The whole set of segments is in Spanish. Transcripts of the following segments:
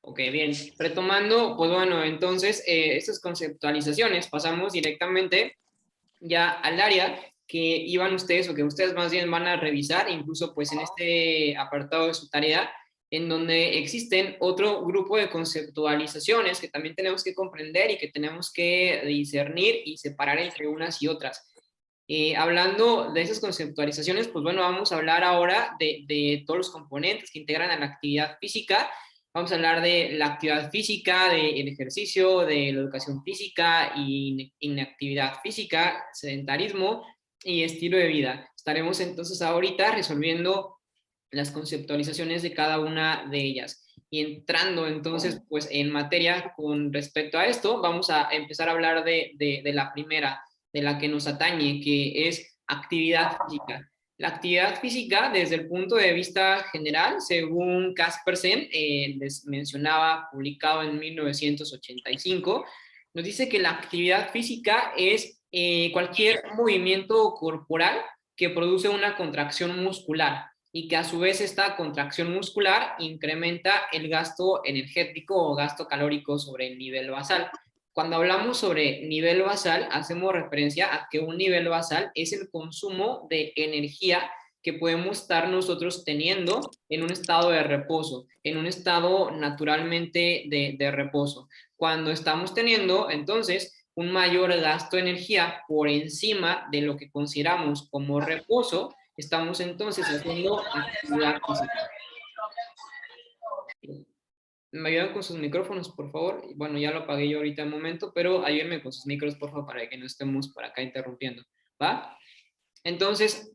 Ok, bien. Retomando, pues bueno, entonces, estas conceptualizaciones pasamos directamente ya al área que iban ustedes o que ustedes más bien van a revisar, incluso pues en este apartado de su tarea, en donde existen otro grupo de conceptualizaciones que también tenemos que comprender y que tenemos que discernir y separar entre unas y otras. Hablando de esas conceptualizaciones, pues bueno, vamos a hablar ahora de todos los componentes que integran a la actividad física. Vamos a hablar de la actividad física, del ejercicio, de la educación física, inactividad física, sedentarismo y estilo de vida. Estaremos entonces ahorita resolviendo las conceptualizaciones de cada una de ellas. Y entrando entonces pues en materia con respecto a esto, vamos a empezar a hablar de la primera, de la que nos atañe, que es actividad física. La actividad física, desde el punto de vista general, según Caspersen, les mencionaba, publicado en 1985, nos dice que la actividad física es cualquier movimiento corporal que produce una contracción muscular y que a su vez esta contracción muscular incrementa el gasto energético o gasto calórico sobre el nivel basal. Cuando hablamos sobre nivel basal, hacemos referencia a que un nivel basal es el consumo de energía que podemos estar nosotros teniendo en un estado de reposo, en un estado naturalmente de reposo. Cuando estamos teniendo, entonces, un mayor gasto de energía por encima de lo que consideramos como reposo, estamos entonces haciendo actividad física. ¿Me ayudan con sus micrófonos, por favor? Bueno, ya lo apagué yo ahorita en un momento, pero ayúdenme con sus micros, por favor, para que no estemos por acá interrumpiendo, ¿va? Entonces,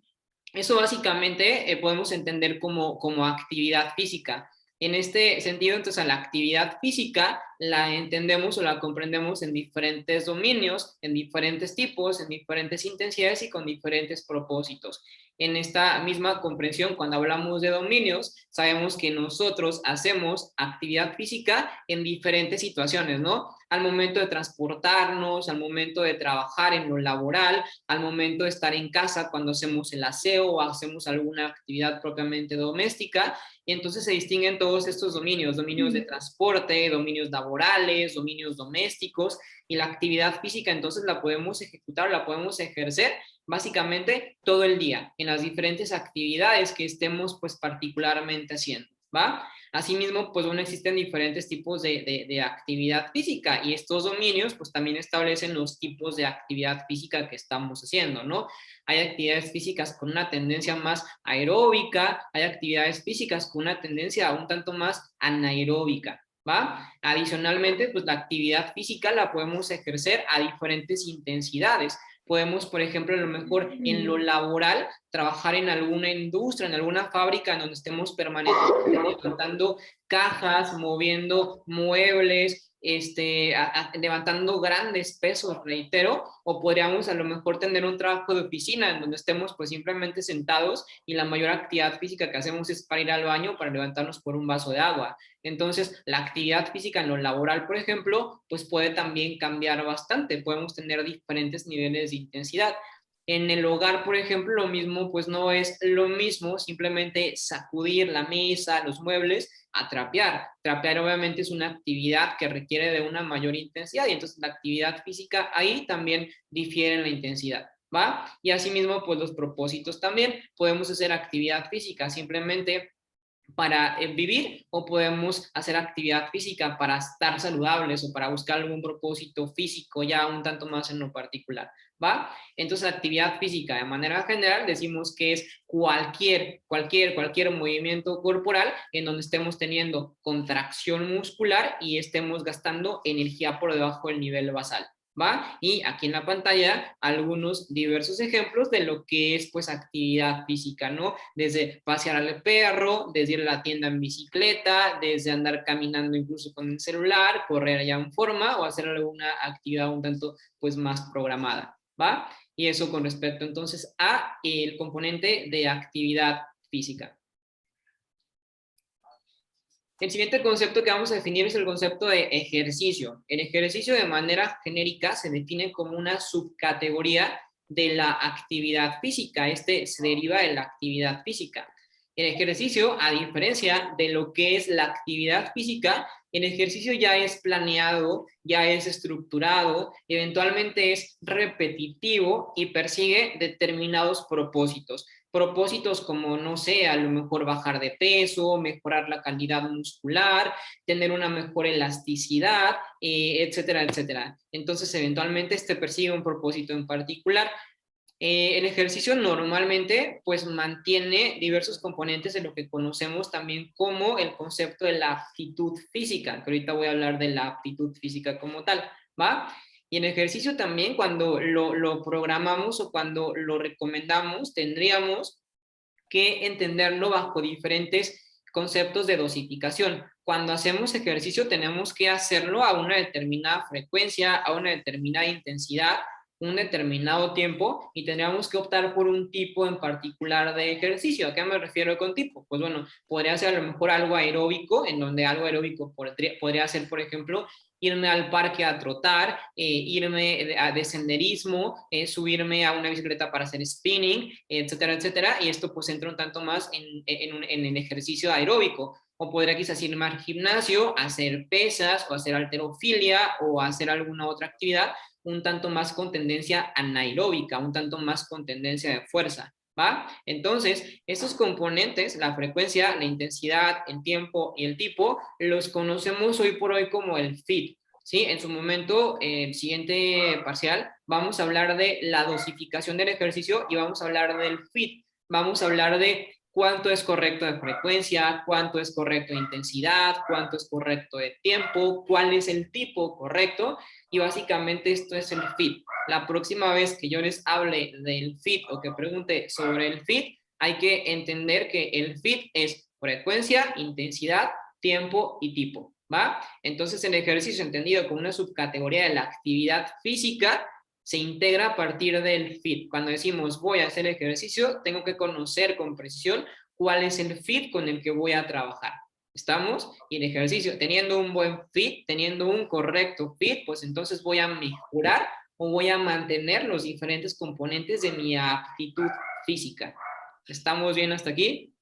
eso básicamente podemos entender como actividad física. En este sentido, entonces, a la actividad física la entendemos o la comprendemos en diferentes dominios, en diferentes tipos, en diferentes intensidades y con diferentes propósitos. En esta misma comprensión, cuando hablamos de dominios, sabemos que nosotros hacemos actividad física en diferentes situaciones, ¿no? Al momento de transportarnos, al momento de trabajar en lo laboral, al momento de estar en casa cuando hacemos el aseo o hacemos alguna actividad propiamente doméstica, y entonces se distinguen todos estos dominios, dominios de transporte, dominios laborales, dominios domésticos, y la actividad física entonces la podemos ejecutar, la podemos ejercer básicamente todo el día, en las diferentes actividades que estemos pues particularmente haciendo, ¿va? Asimismo, pues bueno, existen diferentes tipos de actividad física y estos dominios pues también establecen los tipos de actividad física que estamos haciendo, ¿no? Hay actividades físicas con una tendencia más aeróbica, hay actividades físicas con una tendencia un tanto más anaeróbica, ¿va? Adicionalmente, pues la actividad física la podemos ejercer a diferentes intensidades. Podemos, por ejemplo, a lo mejor en lo laboral, trabajar en alguna industria, en alguna fábrica en donde estemos permanentemente levantando cajas, moviendo muebles, levantando grandes pesos, reitero, o podríamos a lo mejor tener un trabajo de oficina en donde estemos pues simplemente sentados y la mayor actividad física que hacemos es para ir al baño, para levantarnos por un vaso de agua. Entonces, la actividad física en lo laboral, por ejemplo, pues puede también cambiar bastante. Podemos tener diferentes niveles de intensidad. En el hogar, por ejemplo, lo mismo, pues no es lo mismo simplemente sacudir la mesa, los muebles, a trapear. Trapear obviamente es una actividad que requiere de una mayor intensidad y entonces la actividad física ahí también difiere en la intensidad, ¿va? Y asimismo, pues los propósitos también. Podemos hacer actividad física simplemente para vivir o podemos hacer actividad física para estar saludables o para buscar algún propósito físico ya un tanto más en lo particular, ¿va? Entonces actividad física de manera general decimos que es cualquier movimiento corporal en donde estemos teniendo contracción muscular y estemos gastando energía por debajo del nivel basal. ¿Va? Y aquí en la pantalla algunos diversos ejemplos de lo que es pues actividad física, ¿no? Desde pasear al perro, desde ir a la tienda en bicicleta, desde andar caminando incluso con el celular, correr ya en forma o hacer alguna actividad un tanto pues más programada, ¿va? Y eso con respecto entonces a el componente de actividad física. El siguiente concepto que vamos a definir es el concepto de ejercicio. El ejercicio de manera genérica se define como una subcategoría de la actividad física. Este se deriva de la actividad física. El ejercicio, a diferencia de lo que es la actividad física, El ejercicio ya es planeado, ya es estructurado, eventualmente es repetitivo y persigue determinados propósitos. Propósitos como, no sé, a lo mejor bajar de peso, mejorar la calidad muscular, tener una mejor elasticidad, etcétera, etcétera. Entonces, eventualmente este persigue un propósito en particular. El ejercicio normalmente pues mantiene diversos componentes de lo que conocemos también como el concepto de la aptitud física, que ahorita voy a hablar de la aptitud física como tal, ¿va? Y en ejercicio también cuando lo programamos o cuando lo recomendamos, tendríamos que entenderlo bajo diferentes conceptos de dosificación. Cuando hacemos ejercicio tenemos que hacerlo a una determinada frecuencia, a una determinada intensidad, un determinado tiempo y tendríamos que optar por un tipo en particular de ejercicio. ¿A qué me refiero con tipo? Pues bueno, podría ser a lo mejor algo aeróbico, en donde algo aeróbico podría ser, por ejemplo, irme al parque a trotar, irme de senderismo, subirme a una bicicleta para hacer spinning, etcétera, etcétera, y esto pues entra un tanto más en el ejercicio aeróbico. O podría quizás irme al gimnasio, hacer pesas, o hacer halterofilia, o hacer alguna otra actividad un tanto más con tendencia anaeróbica, un tanto más con tendencia de fuerza. ¿Va? Entonces, estos componentes, la frecuencia, la intensidad, el tiempo y el tipo, los conocemos hoy por hoy como el FIT. ¿Sí? En su momento, siguiente parcial, vamos a hablar de la dosificación del ejercicio y vamos a hablar del FIT. Vamos a hablar de cuánto es correcto de frecuencia, cuánto es correcto de intensidad, cuánto es correcto de tiempo, cuál es el tipo correcto, y básicamente esto es el FIT. La próxima vez que yo les hable del FIT o que pregunte sobre el FIT, hay que entender que el FIT es frecuencia, intensidad, tiempo y tipo, ¿va? Entonces el ejercicio entendido como una subcategoría de la actividad física se integra a partir del FIT. Cuando decimos voy a hacer ejercicio, tengo que conocer con precisión cuál es el FIT con el que voy a trabajar. ¿Estamos? Y el ejercicio, teniendo un buen fit, teniendo un correcto fit, pues entonces voy a mejorar o voy a mantener los diferentes componentes de mi aptitud física. ¿Estamos bien hasta aquí?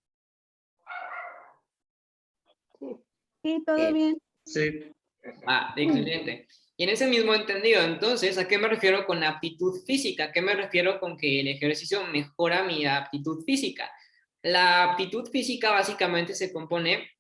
Sí, todo bien. Sí. Excelente. Y en ese mismo entendido, entonces, ¿a qué me refiero con aptitud física? ¿A qué me refiero con que el ejercicio mejora mi aptitud física? La aptitud física básicamente se compone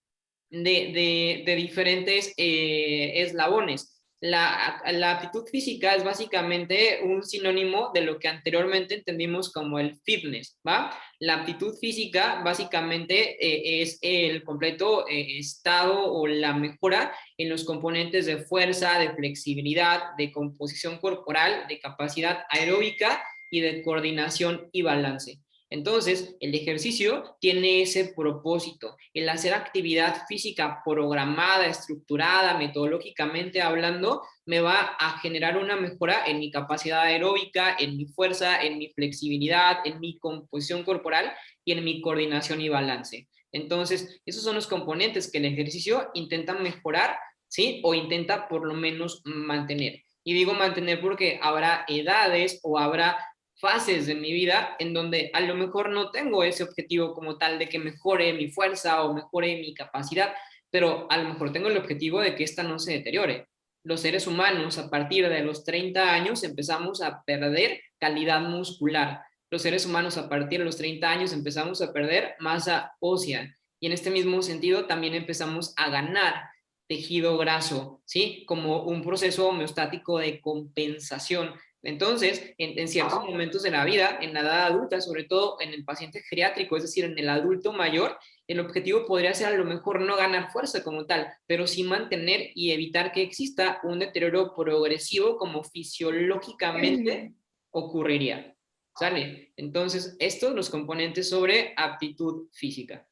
de diferentes eslabones. La aptitud física es básicamente un sinónimo de lo que anteriormente entendimos como el fitness, ¿va? La aptitud física básicamente es el completo estado o la mejora en los componentes de fuerza, de flexibilidad, de composición corporal, de capacidad aeróbica y de coordinación y balance. Entonces, el ejercicio tiene ese propósito, el hacer actividad física programada, estructurada, metodológicamente hablando, me va a generar una mejora en mi capacidad aeróbica, en mi fuerza, en mi flexibilidad, en mi composición corporal y en mi coordinación y balance. Entonces, esos son los componentes que el ejercicio intenta mejorar, ¿sí? O intenta por lo menos mantener. Y digo mantener porque habrá edades o habrá fases de mi vida en donde a lo mejor no tengo ese objetivo como tal de que mejore mi fuerza o mejore mi capacidad, pero a lo mejor tengo el objetivo de que esta no se deteriore. Los seres humanos a partir de los 30 años empezamos a perder calidad muscular. Los seres humanos a partir de los 30 años empezamos a perder masa ósea. Y en este mismo sentido también empezamos a ganar tejido graso, ¿sí? Como un proceso homeostático de compensación. Entonces, en ciertos momentos de la vida, en la edad adulta, sobre todo en el paciente geriátrico, es decir, en el adulto mayor, el objetivo podría ser a lo mejor no ganar fuerza como tal, pero sí mantener y evitar que exista un deterioro progresivo como fisiológicamente ocurriría. ¿Sale? Entonces, estos los componentes sobre aptitud física.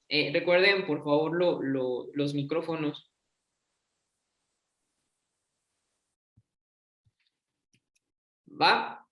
Recuerden, por favor, los micrófonos. ¿Va?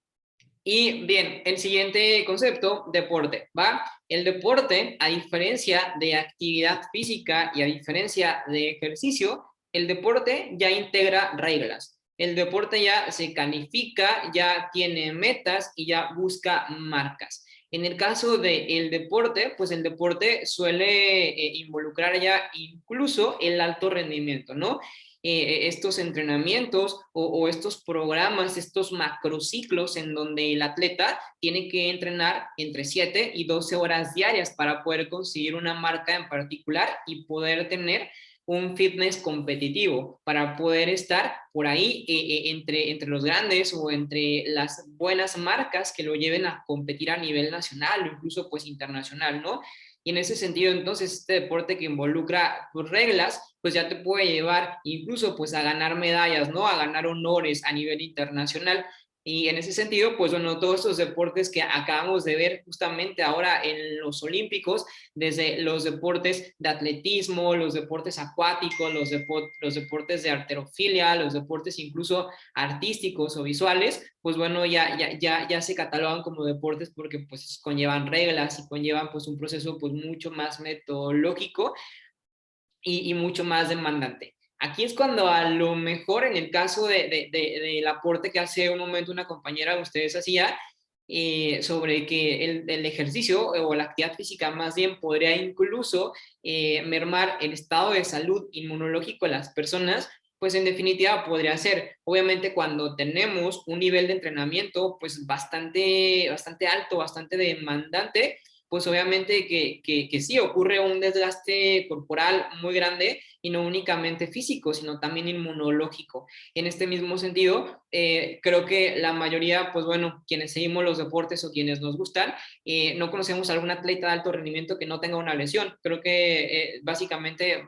Y bien, el siguiente concepto, deporte, ¿va? El deporte, a diferencia de actividad física y a diferencia de ejercicio, el deporte ya integra reglas. El deporte ya se califica, ya tiene metas y ya busca marcas. En el caso del deporte, pues el deporte suele involucrar ya incluso el alto rendimiento, ¿no? Estos entrenamientos o estos programas, estos macrociclos en donde el atleta tiene que entrenar entre 7 y 12 horas diarias para poder conseguir una marca en particular y poder tener un fitness competitivo para poder estar por ahí entre los grandes o entre las buenas marcas que lo lleven a competir a nivel nacional o incluso pues internacional, ¿no? Y en ese sentido, entonces, este deporte que involucra pues, reglas, pues ya te puede llevar incluso pues a ganar medallas, ¿no? A ganar honores a nivel internacional. Y en ese sentido, pues bueno, todos estos deportes que acabamos de ver justamente ahora en los Olímpicos, desde los deportes de atletismo, los deportes acuáticos, los deportes de halterofilia, los deportes incluso artísticos o visuales, pues bueno, ya se catalogan como deportes porque pues conllevan reglas y conllevan pues un proceso pues mucho más metodológico y mucho más demandante. Aquí es cuando a lo mejor en el caso del aporte que hace un momento una compañera de ustedes hacía, sobre que el ejercicio o la actividad física más bien podría incluso mermar el estado de salud inmunológico de las personas, pues en definitiva podría ser. Obviamente cuando tenemos un nivel de entrenamiento pues bastante alto, bastante demandante, pues obviamente que sí ocurre un desgaste corporal muy grande y no únicamente físico, sino también inmunológico. En este mismo sentido, creo que la mayoría, pues bueno, quienes seguimos los deportes o quienes nos gustan, no conocemos a algún atleta de alto rendimiento que no tenga una lesión. Creo que básicamente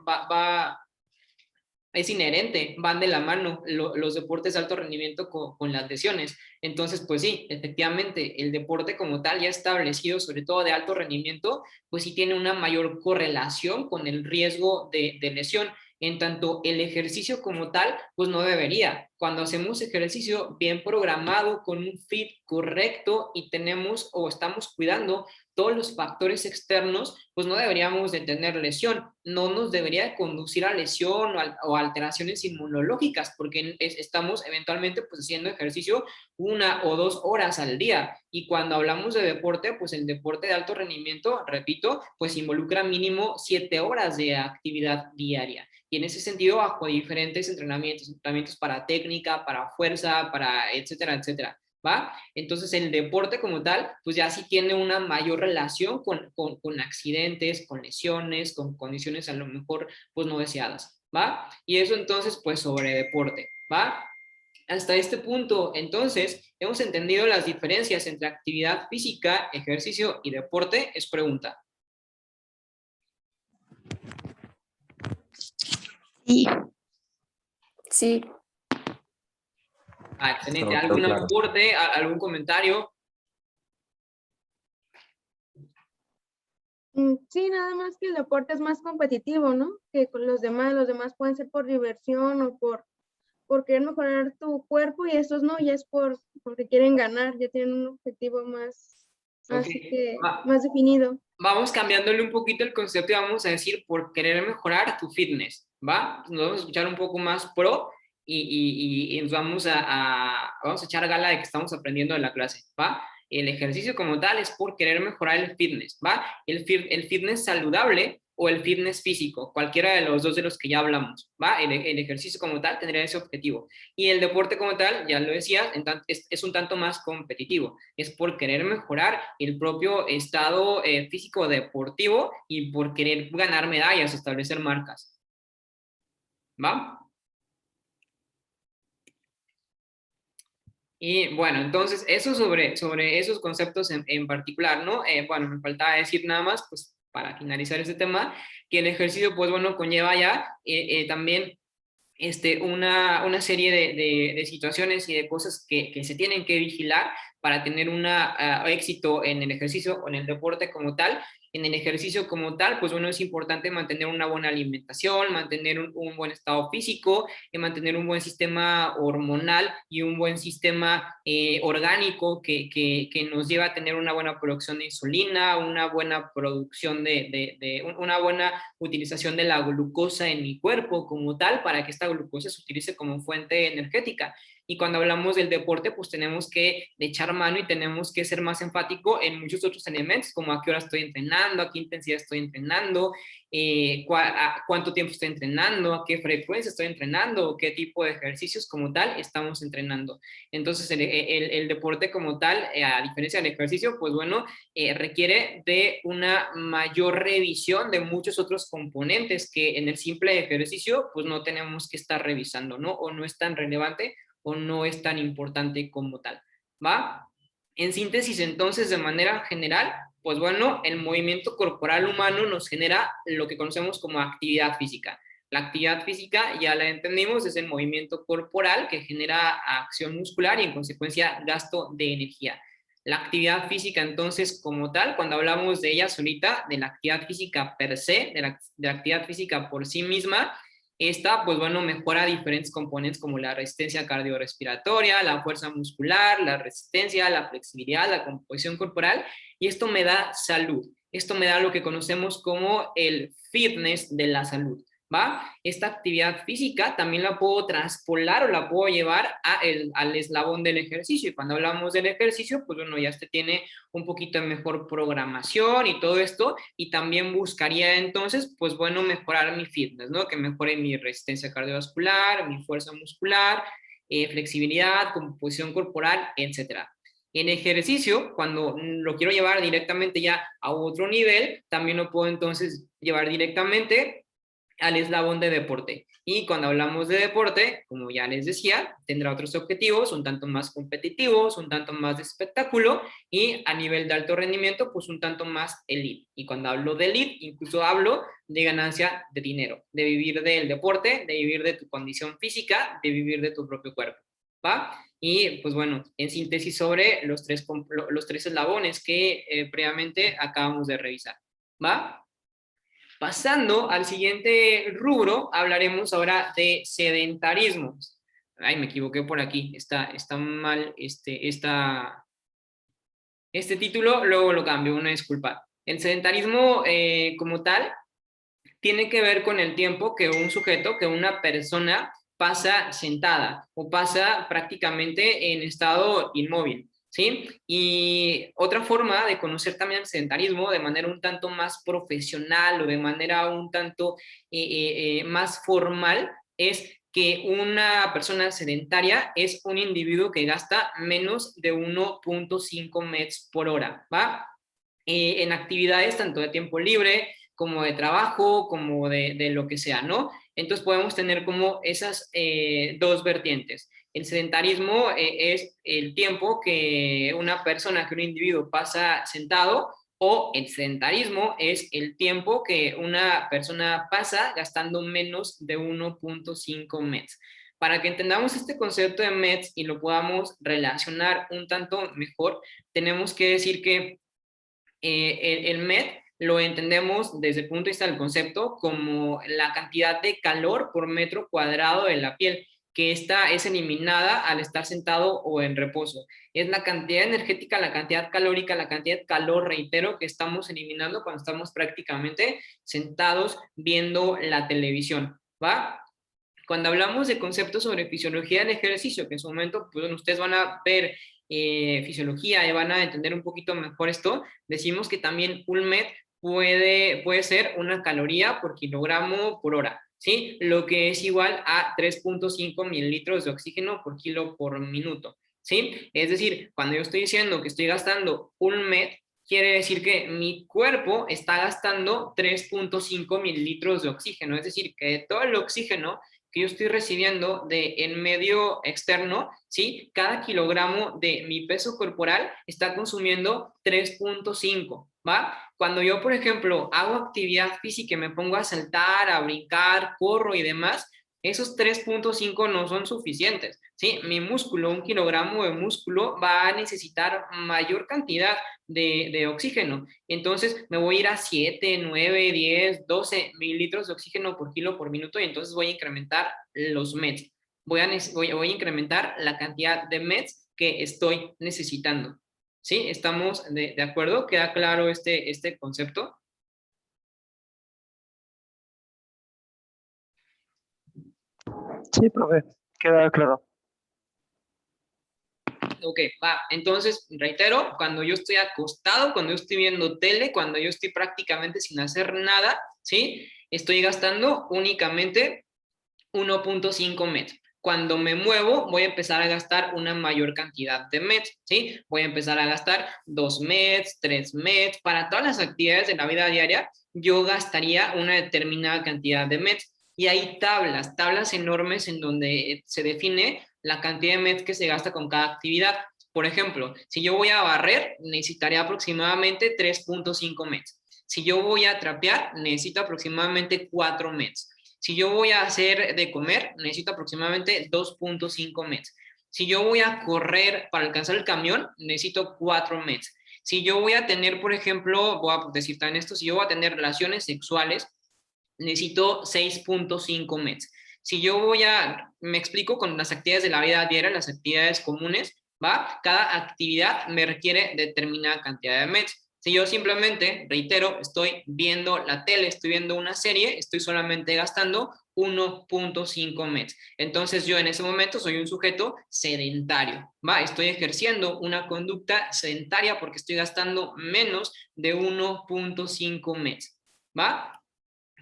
es inherente, van de la mano los deportes de alto rendimiento con las lesiones. Entonces, pues sí, efectivamente, el deporte como tal ya establecido, sobre todo de alto rendimiento, pues sí tiene una mayor correlación con el riesgo de lesión. En tanto, el ejercicio como tal, pues no debería. Cuando hacemos ejercicio bien programado, con un fit correcto y tenemos o estamos cuidando todos los factores externos, pues no deberíamos de tener lesión, no nos debería conducir a lesión o alteraciones inmunológicas, porque estamos eventualmente pues haciendo ejercicio 1 o 2 horas al día. Y cuando hablamos de deporte, pues el deporte de alto rendimiento, repito, pues involucra mínimo 7 horas de actividad diaria. Y en ese sentido, bajo diferentes entrenamientos para técnica, para fuerza, para etcétera, etcétera. ¿Va? Entonces el deporte como tal, pues ya sí tiene una mayor relación con accidentes, con lesiones, con condiciones a lo mejor pues no deseadas, ¿va? Y eso entonces pues sobre deporte, ¿va? Hasta este punto, entonces, hemos entendido las diferencias entre actividad física, ejercicio y deporte. Es pregunta. Sí. Sí. Excelente. Todo ¿Algún claro. aporte, algún comentario? Sí, nada más que el deporte es más competitivo, ¿no? Que con los demás pueden ser por diversión o por querer mejorar tu cuerpo y estos no, ya es porque quieren ganar, ya tienen un objetivo más, Ok. así que más definido. Vamos cambiándole un poquito el concepto y vamos a decir por querer mejorar tu fitness, ¿va? Nos vamos a escuchar un poco más pro y nos vamos a echar gala de que estamos aprendiendo de la clase, ¿va? El ejercicio como tal es por querer mejorar el fitness, ¿va? El fitness saludable o el fitness físico, cualquiera de los dos de los que ya hablamos, ¿va? El ejercicio como tal tendría ese objetivo. Y el deporte como tal, ya lo decía, es un tanto más competitivo, es por querer mejorar el propio estado físico deportivo y por querer ganar medallas, establecer marcas, ¿va? Y bueno, entonces eso sobre esos conceptos en particular, ¿no? Bueno, me faltaba decir nada más, pues para finalizar este tema, que el ejercicio, pues bueno, conlleva ya también una serie de situaciones y de cosas que se tienen que vigilar para tener un éxito en el ejercicio o en el deporte como tal. En el ejercicio como tal, pues bueno, es importante mantener una buena alimentación, mantener un buen estado físico, mantener un buen sistema hormonal y un buen sistema orgánico que nos lleva a tener una buena producción de insulina, una buena producción una buena utilización de la glucosa en mi cuerpo como tal, para que esta glucosa se utilice como fuente energética. Y cuando hablamos del deporte, pues tenemos que echar mano y tenemos que ser más enfático en muchos otros elementos, como a qué hora estoy entrenando, a qué intensidad estoy entrenando, cuánto tiempo estoy entrenando, a qué frecuencia estoy entrenando, qué tipo de ejercicios como tal estamos entrenando. Entonces, el deporte como tal, a diferencia del ejercicio, pues bueno, requiere de una mayor revisión de muchos otros componentes que en el simple ejercicio, pues no tenemos que estar revisando, ¿no? O no es tan relevante o no es tan importante como tal, ¿va? En síntesis, entonces, de manera general, pues bueno, el movimiento corporal humano nos genera lo que conocemos como actividad física. La actividad física, ya la entendimos, es el movimiento corporal que genera acción muscular y en consecuencia gasto de energía. La actividad física, entonces, como tal, cuando hablamos de ella ahorita, de la actividad física per se, de la actividad física por sí misma, esta, pues bueno, mejora diferentes componentes como la resistencia cardiorrespiratoria, la fuerza muscular, la resistencia, la flexibilidad, la composición corporal, y esto me da salud. Esto me da lo que conocemos como el fitness de la salud. ¿Va? Esta actividad física también la puedo traspolar o la puedo llevar al eslabón del ejercicio. Y cuando hablamos del ejercicio, pues bueno, ya tiene un poquito de mejor programación y todo esto. Y también buscaría entonces, pues bueno, mejorar mi fitness, ¿no? Que mejore mi resistencia cardiovascular, mi fuerza muscular, flexibilidad, composición corporal, etcétera. En ejercicio, cuando lo quiero llevar directamente ya a otro nivel, también lo puedo entonces llevar directamente al eslabón de deporte. Y cuando hablamos de deporte, como ya les decía, tendrá otros objetivos, un tanto más competitivos, un tanto más de espectáculo y a nivel de alto rendimiento, pues un tanto más elite. Y cuando hablo de elite, incluso hablo de ganancia de dinero, de vivir del deporte, de vivir de tu condición física, de vivir de tu propio cuerpo. ¿Va? Y pues bueno, en síntesis sobre los tres eslabones que previamente acabamos de revisar. ¿Va? Pasando al siguiente rubro, hablaremos ahora de sedentarismo. Ay, me equivoqué por aquí, está mal este título, luego lo cambio, una disculpa. El sedentarismo como tal tiene que ver con el tiempo que un sujeto, que una persona pasa sentada o pasa prácticamente en estado inmóvil. ¿Sí? Y otra forma de conocer también el sedentarismo de manera un tanto más profesional o de manera un tanto más formal es que una persona sedentaria es un individuo que gasta menos de 1.5 metros por hora, ¿va? En actividades tanto de tiempo libre como de trabajo, como de lo que sea, ¿no? Entonces podemos tener como esas dos vertientes. El sedentarismo es el tiempo que una persona, que un individuo pasa sentado, o el sedentarismo es el tiempo que una persona pasa gastando menos de 1.5 METs. Para que entendamos este concepto de METs y lo podamos relacionar un tanto mejor, tenemos que decir que el MET lo entendemos desde el punto de vista del concepto como la cantidad de calor por metro cuadrado de la piel, que esta es eliminada al estar sentado o en reposo. Es la cantidad energética, la cantidad calórica, la cantidad de calor, reitero, que estamos eliminando cuando estamos prácticamente sentados viendo la televisión, ¿va? Cuando hablamos de conceptos sobre fisiología del ejercicio, que en su momento pues, ustedes van a ver fisiología y van a entender un poquito mejor esto, decimos que también un MET puede ser una caloría por kilogramo por hora, ¿sí? Lo que es igual a 3.5 mililitros de oxígeno por kilo por minuto, ¿sí? Es decir, cuando yo estoy diciendo que estoy gastando un MET, quiere decir que mi cuerpo está gastando 3.5 mililitros de oxígeno, es decir, que todo el oxígeno que yo estoy recibiendo del medio externo, ¿sí? Cada kilogramo de mi peso corporal está consumiendo 3.5, ¿va? Cuando yo, por ejemplo, hago actividad física y me pongo a saltar, a brincar, corro y demás, esos 3.5 no son suficientes, ¿sí? Mi músculo, un kilogramo de músculo va a necesitar mayor cantidad de oxígeno. Entonces me voy a ir a 7, 9, 10, 12 mililitros de oxígeno por kilo por minuto y entonces voy a incrementar los METs. Voy a incrementar la cantidad de METs que estoy necesitando. ¿Sí? ¿Estamos de acuerdo? ¿Queda claro este concepto? Sí, profe, queda claro. Ok, va. Entonces, reitero, cuando yo estoy acostado, cuando yo estoy viendo tele, cuando yo estoy prácticamente sin hacer nada, ¿sí? Estoy gastando únicamente 1.5 MET. Cuando me muevo, voy a empezar a gastar una mayor cantidad de MET, ¿sí? Voy a empezar a gastar 2 MET, 3 MET. Para todas las actividades de la vida diaria, yo gastaría una determinada cantidad de MET. Y hay tablas enormes en donde se define la cantidad de MET que se gasta con cada actividad. Por ejemplo, si yo voy a barrer, necesitaría aproximadamente 3.5 MET. Si yo voy a trapear, necesito aproximadamente 4 MET. Si yo voy a hacer de comer, necesito aproximadamente 2.5 METs. Si yo voy a correr para alcanzar el camión, necesito 4 METs. Si yo voy a tener, por ejemplo, voy a decir también esto, si yo voy a tener relaciones sexuales, necesito 6.5 METs. Si yo voy a, me explico con las actividades de la vida diaria, las actividades comunes, ¿va? Cada actividad me requiere determinada cantidad de METs. Si yo simplemente, reitero, estoy viendo la tele, estoy viendo una serie, estoy solamente gastando 1.5 METs. Entonces yo en ese momento soy un sujeto sedentario, ¿va? Estoy ejerciendo una conducta sedentaria porque estoy gastando menos de 1.5 METs, ¿va?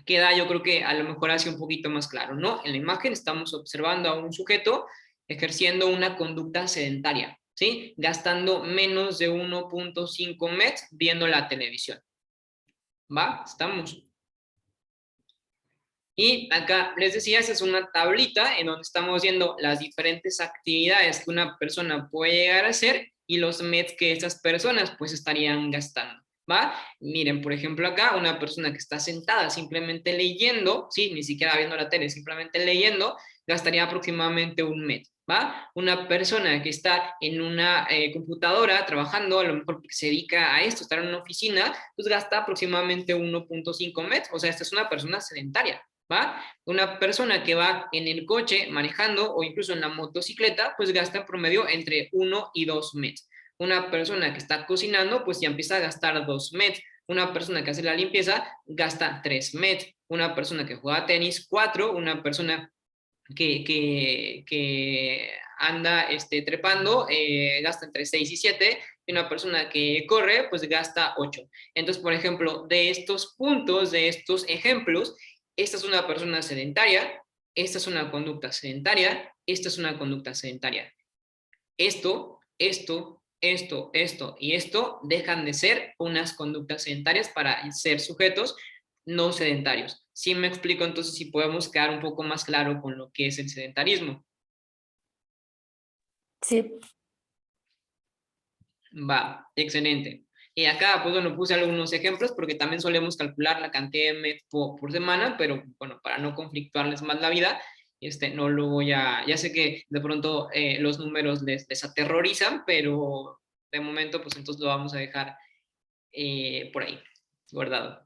Queda, yo creo que a lo mejor así un poquito más claro, ¿no? En la imagen estamos observando a un sujeto ejerciendo una conducta sedentaria, ¿sí? Gastando menos de 1.5 MET viendo la televisión. ¿Va? Estamos. Y acá les decía, esa es una tablita en donde estamos viendo las diferentes actividades que una persona puede llegar a hacer y los METs que esas personas pues estarían gastando. ¿Va? Miren, por ejemplo, acá una persona que está sentada simplemente leyendo, ¿sí? Ni siquiera viendo la tele, simplemente leyendo, gastaría aproximadamente un MET. ¿Va? Una persona que está en una computadora trabajando, a lo mejor porque se dedica a esto, estar en una oficina, pues gasta aproximadamente 1.5 MET. O sea, esta es una persona sedentaria. ¿Va? Una persona que va en el coche manejando o incluso en la motocicleta, pues gasta en promedio entre 1 y 2 METs. Una persona que está cocinando, pues ya empieza a gastar 2 METs. Una persona que hace la limpieza gasta 3 METs. Una persona que juega tenis, 4. Una persona que anda trepando gasta entre 6 y 7. Y una persona que corre, pues gasta 8. Entonces, por ejemplo, de estos puntos, de estos ejemplos, esta es una persona sedentaria, esta es una conducta sedentaria, esta es una conducta sedentaria. Esto y esto dejan de ser unas conductas sedentarias para ser sujetos no sedentarios. ¿Sí me explico? Entonces, si podemos quedar un poco más claro con lo que es el sedentarismo. Sí. Va, excelente. Y acá, pues bueno, puse algunos ejemplos porque también solemos calcular la cantidad de MET por semana, pero bueno, para no conflictuarles más la vida, no lo voy a, ya sé que de pronto los números les aterrorizan, pero de momento, pues entonces lo vamos a dejar por ahí, guardado.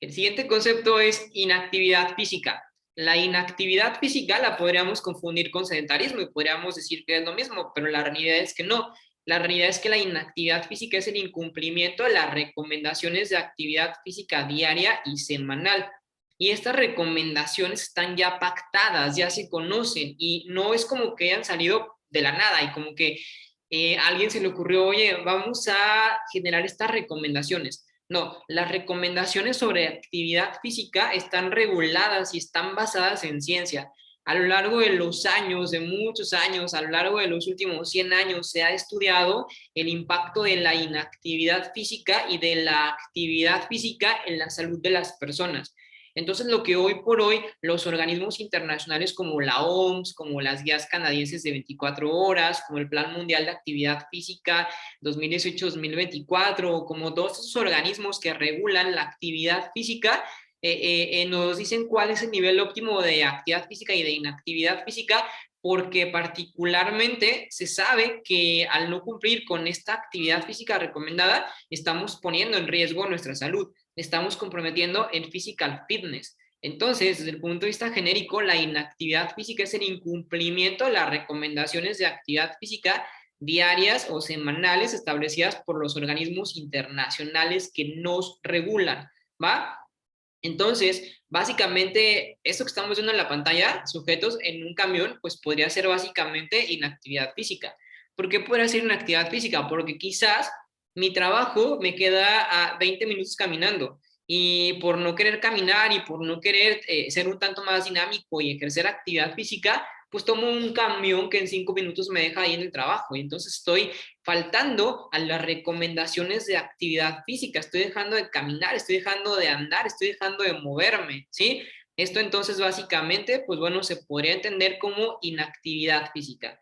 El siguiente concepto es inactividad física. La inactividad física la podríamos confundir con sedentarismo y podríamos decir que es lo mismo, pero la realidad es que no. La realidad es que la inactividad física es el incumplimiento de las recomendaciones de actividad física diaria y semanal. Y estas recomendaciones están ya pactadas, ya se conocen y no es como que hayan salido de la nada y como que a alguien se le ocurrió, oye, vamos a generar estas recomendaciones. No, las recomendaciones sobre actividad física están reguladas y están basadas en ciencia. A lo largo de los años, de muchos años, a lo largo de los últimos 100 años, se ha estudiado el impacto de la inactividad física y de la actividad física en la salud de las personas. Entonces, lo que hoy por hoy los organismos internacionales como la OMS, como las guías canadienses de 24 horas, como el Plan Mundial de Actividad Física 2018-2024, como todos esos organismos que regulan la actividad física, nos dicen cuál es el nivel óptimo de actividad física y de inactividad física, porque particularmente se sabe que al no cumplir con esta actividad física recomendada, estamos poniendo en riesgo nuestra salud, estamos comprometiendo el physical fitness. Entonces, desde el punto de vista genérico, la inactividad física es el incumplimiento de las recomendaciones de actividad física diarias o semanales establecidas por los organismos internacionales que nos regulan, ¿va? Entonces, básicamente, esto que estamos viendo en la pantalla, sujetos en un camión, pues podría ser básicamente inactividad física. ¿Por qué podría hacer una actividad física? Porque quizás mi trabajo me queda a 20 minutos caminando y por no querer caminar y por no querer ser un tanto más dinámico y ejercer actividad física, pues tomo un camión que en 5 minutos me deja ahí en el trabajo y entonces estoy faltando a las recomendaciones de actividad física, estoy dejando de caminar, estoy dejando de andar, estoy dejando de moverme, ¿sí? Esto entonces básicamente, pues bueno, se podría entender como inactividad física.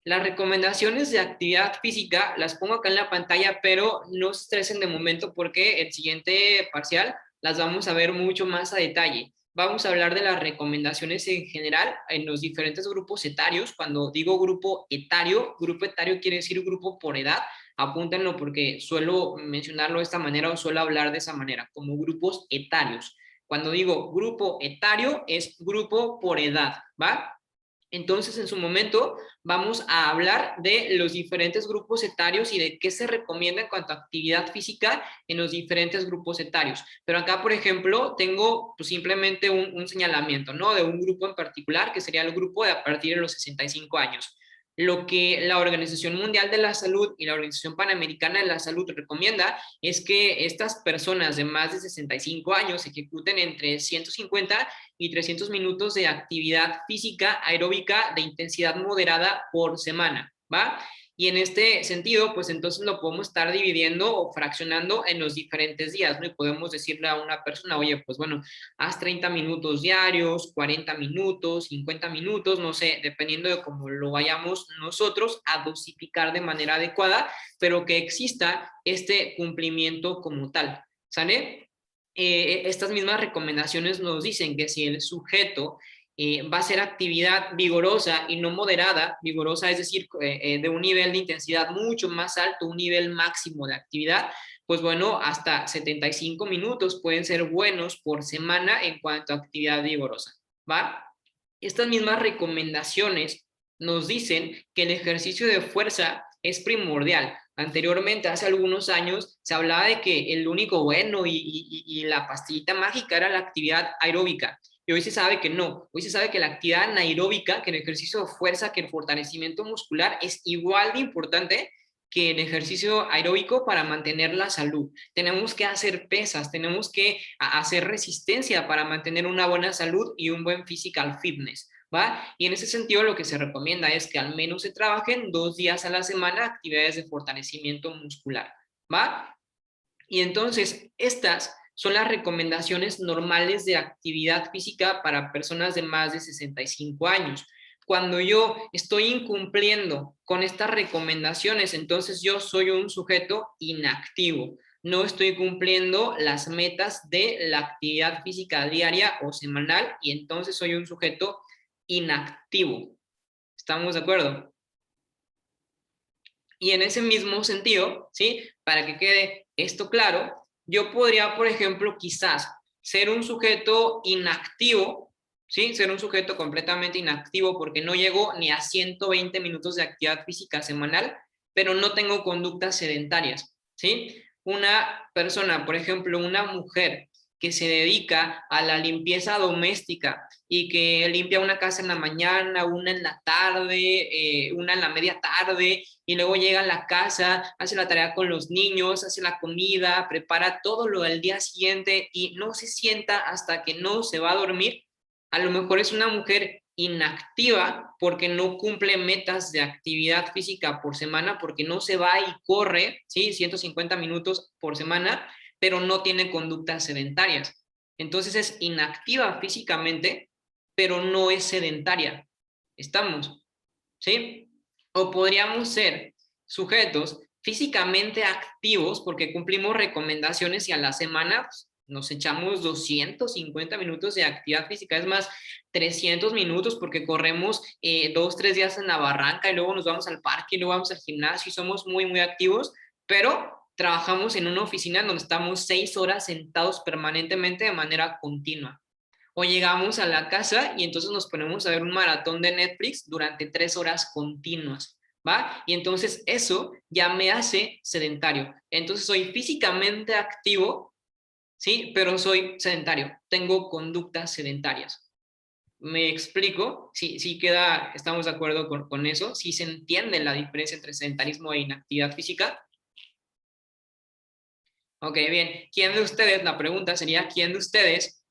Las recomendaciones de actividad física las pongo acá en la pantalla, pero no se estresen de momento porque el siguiente parcial las vamos a ver mucho más a detalle. Vamos a hablar de las recomendaciones en general en los diferentes grupos etarios. Cuando digo grupo etario quiere decir grupo por edad. Apúntenlo porque suelo mencionarlo de esta manera o suelo hablar de esa manera, como grupos etarios. Cuando digo grupo etario es grupo por edad, ¿va? Entonces, en su momento, vamos a hablar de los diferentes grupos etarios y de qué se recomienda en cuanto a actividad física en los diferentes grupos etarios. Pero acá, por ejemplo, tengo pues, simplemente un señalamiento, ¿no? De un grupo en particular, que sería el grupo de a partir de los 65 años. Lo que la Organización Mundial de la Salud y la Organización Panamericana de la Salud recomienda es que estas personas de más de 65 años ejecuten entre 150 y 300 minutos de actividad física aeróbica de intensidad moderada por semana, ¿va? Y en este sentido, pues entonces lo podemos estar dividiendo o fraccionando en los diferentes días, ¿no? Y podemos decirle a una persona, oye, pues bueno, haz 30 minutos diarios, 40 minutos, 50 minutos, no sé, dependiendo de cómo lo vayamos nosotros a dosificar de manera adecuada, pero que exista este cumplimiento como tal, ¿sale? Estas mismas recomendaciones nos dicen que si el sujeto va a hacer actividad vigorosa y no moderada, vigorosa es decir, de un nivel de intensidad mucho más alto, un nivel máximo de actividad, pues bueno, hasta 75 minutos pueden ser buenos por semana en cuanto a actividad vigorosa, ¿va? Estas mismas recomendaciones nos dicen que el ejercicio de fuerza es primordial. Anteriormente, hace algunos años, se hablaba de que el único bueno y la pastillita mágica era la actividad aeróbica. Y hoy se sabe que no. Hoy se sabe que la actividad anaeróbica, que el ejercicio de fuerza, que el fortalecimiento muscular es igual de importante que el ejercicio aeróbico para mantener la salud. Tenemos que hacer pesas, tenemos que hacer resistencia para mantener una buena salud y un buen physical fitness, ¿va? Y en ese sentido lo que se recomienda es que al menos se trabajen 2 días a la semana actividades de fortalecimiento muscular, ¿va? Y entonces estas son las recomendaciones normales de actividad física para personas de más de 65 años. Cuando yo estoy incumpliendo con estas recomendaciones, entonces yo soy un sujeto inactivo. No estoy cumpliendo las metas de la actividad física diaria o semanal y entonces soy un sujeto inactivo. ¿Estamos de acuerdo? Y en ese mismo sentido, ¿sí? Para que quede esto claro, yo podría, por ejemplo, quizás ser un sujeto inactivo, ¿sí? Ser un sujeto completamente inactivo porque no llego ni a 120 minutos de actividad física semanal, pero no tengo conductas sedentarias, ¿sí? Una persona, por ejemplo, una mujer que se dedica a la limpieza doméstica y que limpia una casa en la mañana, una en la tarde, una en la media tarde, y luego llega a la casa, hace la tarea con los niños, hace la comida, prepara todo lo del día siguiente y no se sienta hasta que no se va a dormir, a lo mejor es una mujer inactiva porque no cumple metas de actividad física por semana, porque no se va y corre, ¿sí? 150 minutos por semana, pero no tiene conductas sedentarias. Entonces es inactiva físicamente, pero no es sedentaria. ¿Estamos? ¿Sí? O podríamos ser sujetos físicamente activos porque cumplimos recomendaciones y a la semana pues, nos echamos 250 minutos de actividad física, es más, 300 minutos porque corremos 2, 3 días en la barranca y luego nos vamos al parque y luego vamos al gimnasio y somos muy, muy activos, pero trabajamos en una oficina donde estamos 6 horas sentados permanentemente de manera continua. O llegamos a la casa y entonces nos ponemos a ver un maratón de Netflix durante 3 horas continuas, ¿va? Y entonces eso ya me hace sedentario. Entonces soy físicamente activo, ¿sí? Pero soy sedentario, tengo conductas sedentarias, ¿Me explico? Sí, sí queda, estamos de acuerdo con eso. Sí se entiende la diferencia entre sedentarismo e inactividad física. Ok, bien. ¿Quién de ustedes, la pregunta sería, ¿quién de ustedes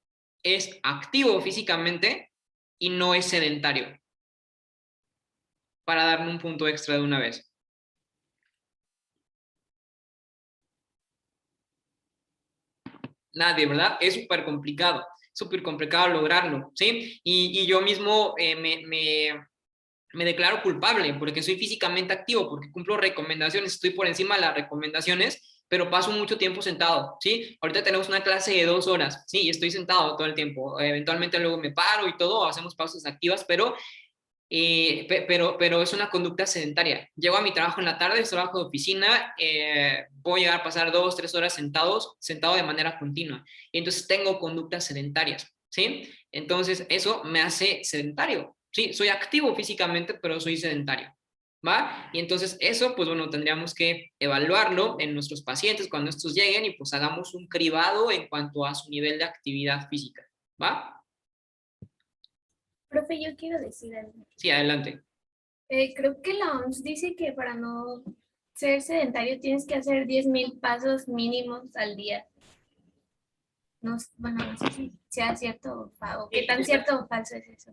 es activo físicamente y no es sedentario? Para darle un punto extra de una vez. Nadie, ¿verdad? Es súper complicado lograrlo, ¿sí? Y yo mismo me declaro culpable porque soy físicamente activo, porque cumplo recomendaciones, estoy por encima de las recomendaciones, pero paso mucho tiempo sentado, ¿sí? Ahorita tenemos una clase de 2 horas, sí, y estoy sentado todo el tiempo. Eventualmente luego me paro y todo, hacemos pausas activas, pero es una conducta sedentaria. Llego a mi trabajo en la tarde, es trabajo de oficina, voy a llegar a pasar 2, 3 horas sentado de manera continua. Y entonces tengo conductas sedentarias, ¿sí? Entonces eso me hace sedentario, ¿sí? Soy activo físicamente, pero soy sedentario, ¿va? Y entonces eso, pues bueno, tendríamos que evaluarlo en nuestros pacientes cuando estos lleguen y pues hagamos un cribado en cuanto a su nivel de actividad física, ¿va? Profe, yo quiero decir algo. Sí, adelante. Creo que la OMS dice que para no ser sedentario tienes que hacer 10,000 pasos mínimos al día. No, bueno, no sé si sea cierto o qué tan cierto o falso es eso.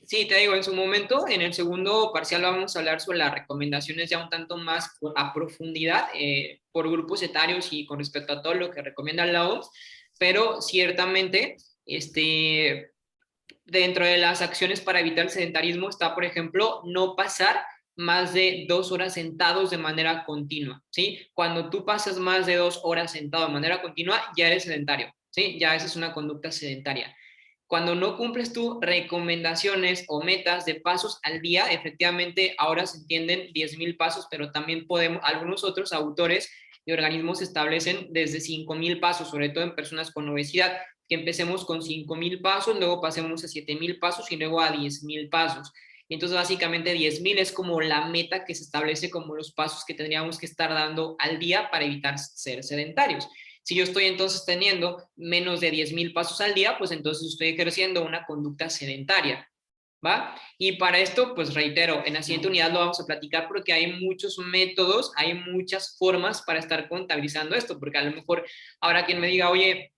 Sí, te digo, en su momento, en el segundo parcial vamos a hablar sobre las recomendaciones ya un tanto más a profundidad por grupos etarios y con respecto a todo lo que recomienda la OMS, pero ciertamente, dentro de las acciones para evitar el sedentarismo está, por ejemplo, no pasar más de 2 horas sentados de manera continua, ¿sí? Cuando tú pasas más de 2 horas sentado de manera continua, ya eres sedentario, ¿sí? Ya esa es una conducta sedentaria. Cuando no cumples tus recomendaciones o metas de pasos al día, efectivamente ahora se entienden 10,000 pasos, pero también podemos, algunos otros autores y organismos establecen desde 5,000 pasos, sobre todo en personas con obesidad, que empecemos con 5,000 pasos, luego pasemos a 7,000 pasos y luego a 10,000 pasos. Y entonces básicamente 10,000 es como la meta que se establece como los pasos que tendríamos que estar dando al día para evitar ser sedentarios. Si yo estoy entonces teniendo menos de 10,000 pasos al día, pues entonces estoy ejerciendo una conducta sedentaria, ¿va? Y para esto, pues reitero, en la siguiente unidad lo vamos a platicar porque hay muchos métodos, hay muchas formas para estar contabilizando esto, porque a lo mejor habrá quien me diga, oye,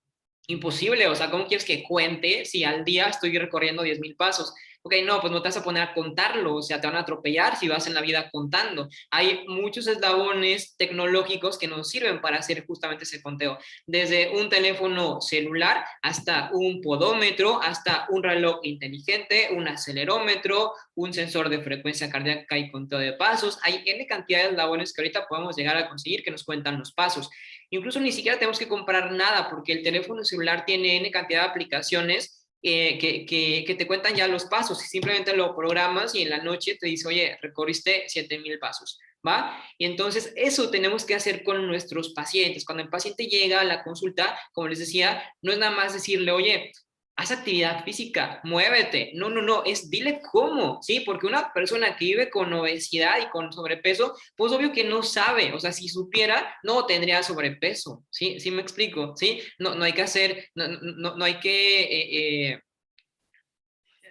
imposible, o sea, ¿cómo quieres que cuente si al día estoy recorriendo 10,000 pasos? Ok, no, pues no te vas a poner a contarlo, o sea, te van a atropellar si vas en la vida contando. Hay muchos eslabones tecnológicos que nos sirven para hacer justamente ese conteo, desde un teléfono celular hasta un podómetro, hasta un reloj inteligente, un acelerómetro, un sensor de frecuencia cardíaca y conteo de pasos. Hay N cantidad de eslabones que ahorita podemos llegar a conseguir que nos cuentan los pasos. Incluso ni siquiera tenemos que comprar nada porque el teléfono celular tiene N cantidad de aplicaciones que te cuentan ya los pasos y simplemente lo programas y en la noche te dice, oye, recorriste 7,000 pasos, ¿va? Y entonces eso tenemos que hacer con nuestros pacientes. Cuando el paciente llega a la consulta, como les decía, no es nada más decirle, oye, haz actividad física, muévete. No, no, no, es dile cómo, ¿sí? Porque una persona que vive con obesidad y con sobrepeso, pues obvio que no sabe, o sea, si supiera, no tendría sobrepeso, ¿sí? ¿Sí me explico? ¿Sí? No, no hay que hacer, no hay que...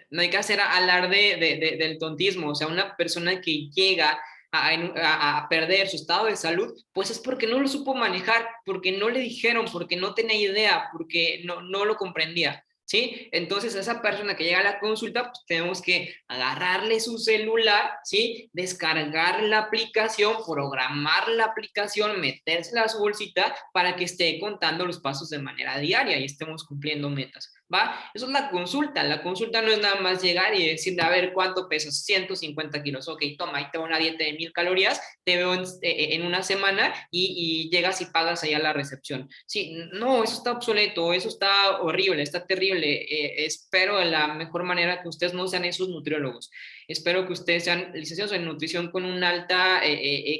no hay que hacer alarde del tontismo, o sea, una persona que llega a perder su estado de salud, pues es porque no lo supo manejar, porque no le dijeron, porque no tenía idea, porque no lo comprendía. ¿Sí? Entonces, a esa persona que llega a la consulta, pues tenemos que agarrarle su celular, ¿sí? Descargar la aplicación, programar la aplicación, metérsela a su bolsita para que esté contando los pasos de manera diaria y estemos cumpliendo metas. ¿Va? Eso es la consulta. La consulta no es nada más llegar y decirle, a ver, ¿cuánto pesas? 150 kilos. Ok, toma, ahí te va una dieta de 1,000 calorías, te veo en una semana y llegas y pagas allá la recepción. Sí, no, eso está obsoleto, eso está horrible, está terrible. Espero de la mejor manera que ustedes no sean esos nutriólogos. Espero que ustedes sean licenciados en nutrición con una alta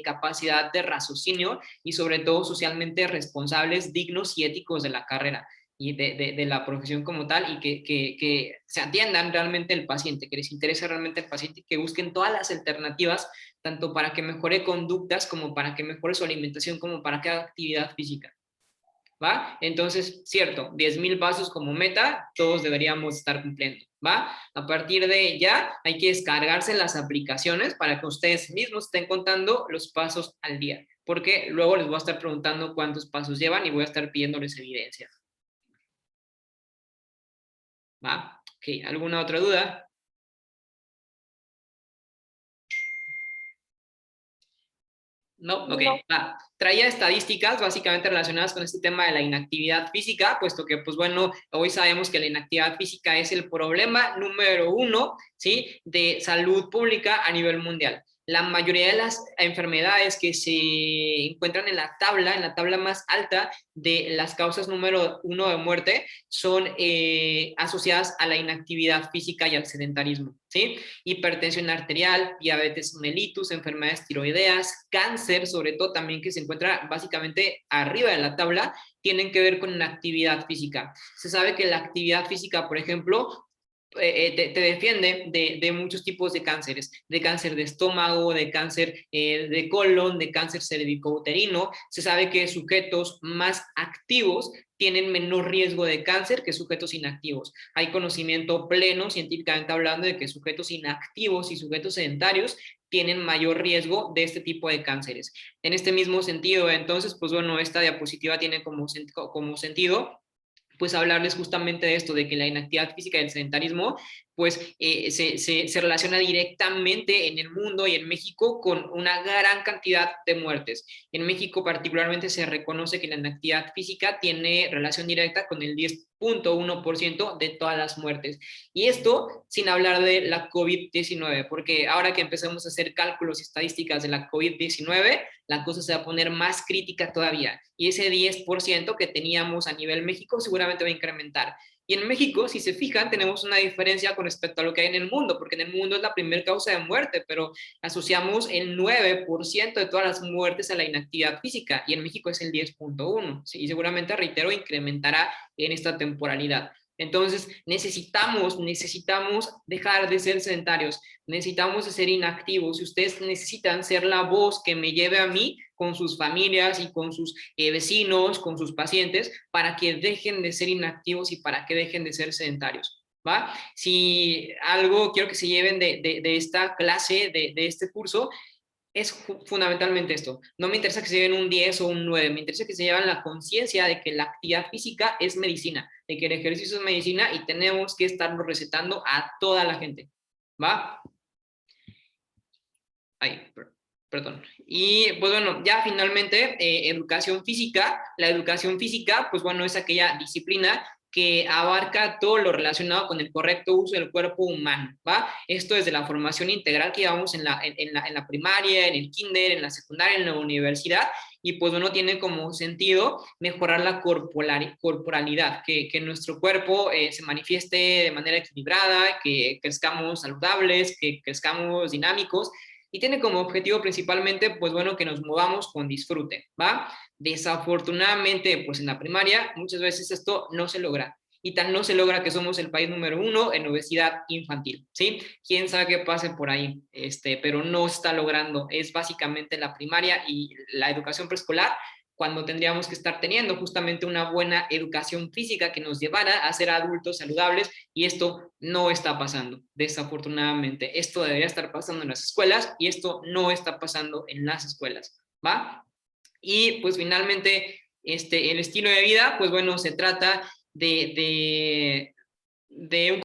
capacidad de raciocinio y sobre todo socialmente responsables, dignos y éticos de la carrera y de la profesión como tal y que se atiendan realmente el paciente, que les interese realmente el paciente y que busquen todas las alternativas, tanto para que mejore conductas como para que mejore su alimentación, como para que haga actividad física. ¿va? Entonces, cierto, 10,000 pasos como meta, todos deberíamos estar cumpliendo, ¿va? A partir de ya hay que descargarse las aplicaciones para que ustedes mismos estén contando los pasos al día, porque luego les voy a estar preguntando cuántos pasos llevan y voy a estar pidiéndoles evidencia. ¿Va? Ok, ¿alguna otra duda? No, ok. No. Va. Traía estadísticas básicamente relacionadas con este tema de la inactividad física, puesto que, pues bueno, hoy sabemos que la inactividad física es el problema número 1, ¿sí?, de salud pública a nivel mundial. La mayoría de las enfermedades que se encuentran en la tabla más alta de las causas número 1 de muerte, son asociadas a la inactividad física y al sedentarismo, ¿sí? Hipertensión arterial, diabetes mellitus, enfermedades tiroideas, cáncer, sobre todo también que se encuentra básicamente arriba de la tabla, tienen que ver con la actividad física. Se sabe que la actividad física, por ejemplo, te defiende de muchos tipos de cánceres, de cáncer de estómago, de cáncer de colon, de cáncer cervicouterino. Se sabe que sujetos más activos tienen menor riesgo de cáncer que sujetos inactivos. Hay conocimiento pleno, científicamente hablando, de que sujetos inactivos y sujetos sedentarios tienen mayor riesgo de este tipo de cánceres. En este mismo sentido, entonces, pues bueno, esta diapositiva tiene como sentido pues hablarles justamente de esto, de que la inactividad física y el sedentarismo, pues se relaciona directamente en el mundo y en México con una gran cantidad de muertes. En México particularmente se reconoce que la inactividad física tiene relación directa con el 10,1% de todas las muertes. Y esto sin hablar de la COVID-19, porque ahora que empezamos a hacer cálculos y estadísticas de la COVID-19, la cosa se va a poner más crítica todavía. Y ese 10% que teníamos a nivel México seguramente va a incrementar. Y en México, si se fijan, tenemos una diferencia con respecto a lo que hay en el mundo, porque en el mundo es la primera causa de muerte, pero asociamos el 9% de todas las muertes a la inactividad física, y en México es el 10,1%, ¿sí? Y seguramente, reitero, incrementará en esta temporalidad. Entonces, necesitamos dejar de ser sedentarios, necesitamos ser inactivos, y ustedes necesitan ser la voz que me lleve a mí con sus familias y con sus vecinos, con sus pacientes, para que dejen de ser inactivos y para que dejen de ser sedentarios, ¿va? Si algo quiero que se lleven de esta clase, de este curso, es fundamentalmente esto. No me interesa que se lleven un 10 o un 9, me interesa que se lleven la conciencia de que la actividad física es medicina, de que el ejercicio es medicina y tenemos que estarlo recetando a toda la gente, ¿va? Ay, perdón. Y pues bueno, ya finalmente, educación física. La educación física, pues bueno, es aquella disciplina que abarca todo lo relacionado con el correcto uso del cuerpo humano, ¿va? Esto desde la formación integral que llevamos en la primaria, en el kinder, en la secundaria, en la universidad, y pues bueno, tiene como sentido mejorar la corporalidad, que nuestro cuerpo se manifieste de manera equilibrada, que crezcamos saludables, que crezcamos dinámicos, y tiene como objetivo principalmente, pues bueno, que nos movamos con disfrute, ¿va? Desafortunadamente, pues en la primaria muchas veces esto no se logra, y tan no se logra que somos el país número 1 en obesidad infantil, ¿sí? Quién sabe qué pase por ahí, pero no está logrando. Es básicamente la primaria y la educación preescolar, cuando tendríamos que estar teniendo justamente una buena educación física que nos llevara a ser adultos saludables, y esto no está pasando, desafortunadamente. Esto debería estar pasando en las escuelas y esto no está pasando en las escuelas, ¿va? Y pues finalmente, el estilo de vida, pues bueno, se trata de un